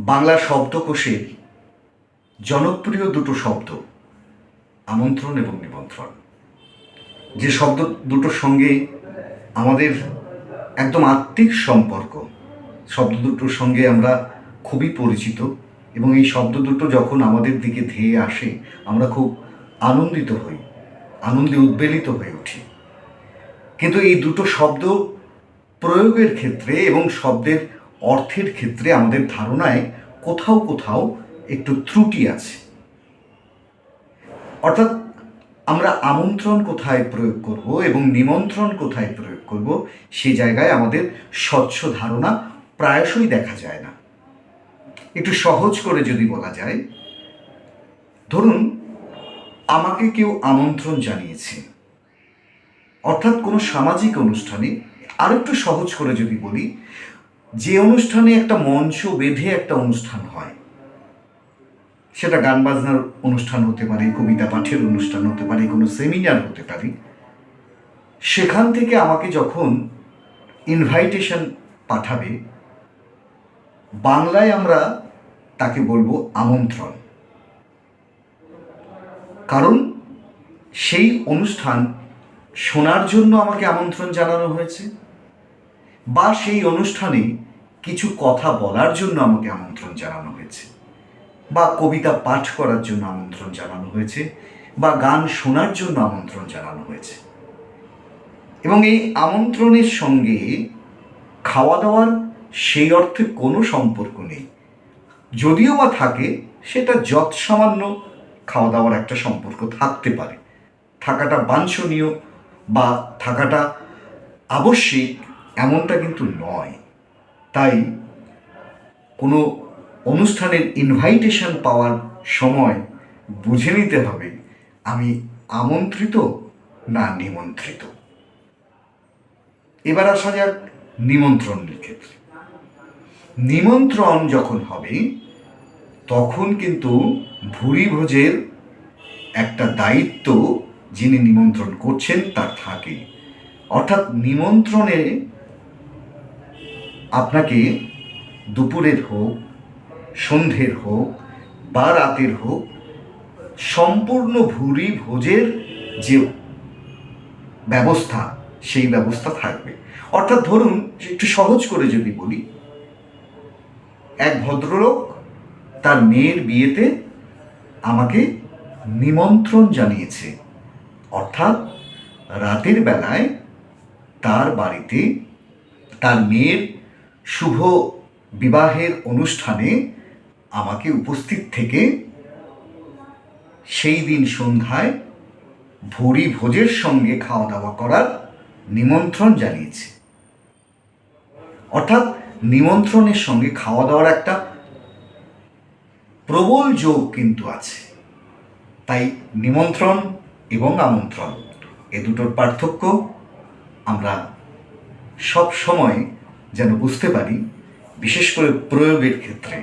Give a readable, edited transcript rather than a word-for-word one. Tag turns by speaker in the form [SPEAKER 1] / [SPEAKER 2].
[SPEAKER 1] বাংলা শব্দকোষের জনপ্রিয় দুটো শব্দ আমন্ত্রণ এবং নিমন্ত্রণ। যে শব্দ দুটোর সঙ্গে আমাদের একদম আত্মিক সম্পর্ক, শব্দ দুটোর সঙ্গে আমরা খুবই পরিচিত এবং এই শব্দ দুটো যখন আমাদের দিকে ধেয়ে আসে আমরা খুব আনন্দিত হই, আনন্দে উদ্বেলিত হয়ে উঠি। কিন্তু এই দুটো শব্দ প্রয়োগের ক্ষেত্রে এবং শব্দের অর্থের ক্ষেত্রে আমাদের ধারণায় কোথাও কোথাও একটু ত্রুটি আছে। অর্থাৎ আমরা আমন্ত্রণ কোথায় প্রয়োগ করব এবং নিমন্ত্রণ কোথায় প্রয়োগ করব সেই জায়গায় আমাদের স্বচ্ছ ধারণা প্রায়শই দেখা যায় না। একটু সহজ করে যদি বলা যায়, ধরুন আমাকে কেউ আমন্ত্রণ জানিয়েছে, অর্থাৎ কোনো সামাজিক অনুষ্ঠানে। আর একটু সহজ করে যদি বলি, যে অনুষ্ঠানে একটা মঞ্চ বেঁধে একটা অনুষ্ঠান হয়, সেটা গান বাজনার অনুষ্ঠান হতে পারে, কবিতা পাঠের অনুষ্ঠান হতে পারে, কোনো সেমিনার হতে পারে, সেখান থেকে আমাকে যখন ইনভাইটেশন পাঠাবে, বাংলায় আমরা তাকে বলবো আমন্ত্রণ। কারণ সেই অনুষ্ঠান শোনার জন্য আমাকে আমন্ত্রণ জানানো হয়েছে, বা সেই অনুষ্ঠানে কিছু কথা বলার জন্য আমাকে আমন্ত্রণ জানানো হয়েছে, বা কবিতা পাঠ করার জন্য আমন্ত্রণ জানানো হয়েছে, বা গান শোনার জন্য আমন্ত্রণ জানানো হয়েছে। এবং এই আমন্ত্রণের সঙ্গে খাওয়া দাওয়ার সেই অর্থে কোনো সম্পর্ক নেই। যদিও বা থাকে, সেটা যৎসামান্য খাওয়া দাওয়ার একটা সম্পর্ক থাকতে পারে। থাকাটা বাঞ্ছনীয় বা থাকাটা আবশ্যিক এমনটা কিন্তু নয়। তাই কোনো অনুষ্ঠানের ইনভাইটেশন পাওয়ার সময় বুঝে নিতে হবে আমি আমন্ত্রিত না নিমন্ত্রিত। এবার আসা যাক নিমন্ত্রণের ক্ষেত্রে। নিমন্ত্রণ যখন হবে তখন কিন্তু ভুরি ভোজের একটা দায়িত্ব যিনি নিমন্ত্রণ করছেন তার থাকে। অর্থাৎ নিমন্ত্রণে আপনাকে দুপুরের হোক, সন্ধ্যের হোক বা রাতের হোক, সম্পূর্ণ ভুরি ভোজের যে ব্যবস্থা সেই ব্যবস্থা থাকবে। অর্থাৎ ধরুন একটু সহজ করে যদি বলি, এক ভদ্রলোক তার মেয়ের বিয়েতে আমাকে নিমন্ত্রণ জানিয়েছে, অর্থাৎ রাতের বেলায় তার বাড়িতে তার মেয়ের শুভ বিবাহের অনুষ্ঠানে আমাকে উপস্থিত থেকে সেই দিন সন্ধ্যায় ভুরি ভোজের সঙ্গে খাওয়া দাওয়া করার নিমন্ত্রণ জানিয়েছে। অর্থাৎ নিমন্ত্রণের সঙ্গে খাওয়া দাওয়ার একটা প্রবল যোগ কিন্তু আছে। তাই নিমন্ত্রণ এবং আমন্ত্রণ এ দুটোর পার্থক্য আমরা সব সময় যেন বুঝতে পারি, বিশেষ করে প্রয়োগের ক্ষেত্রে।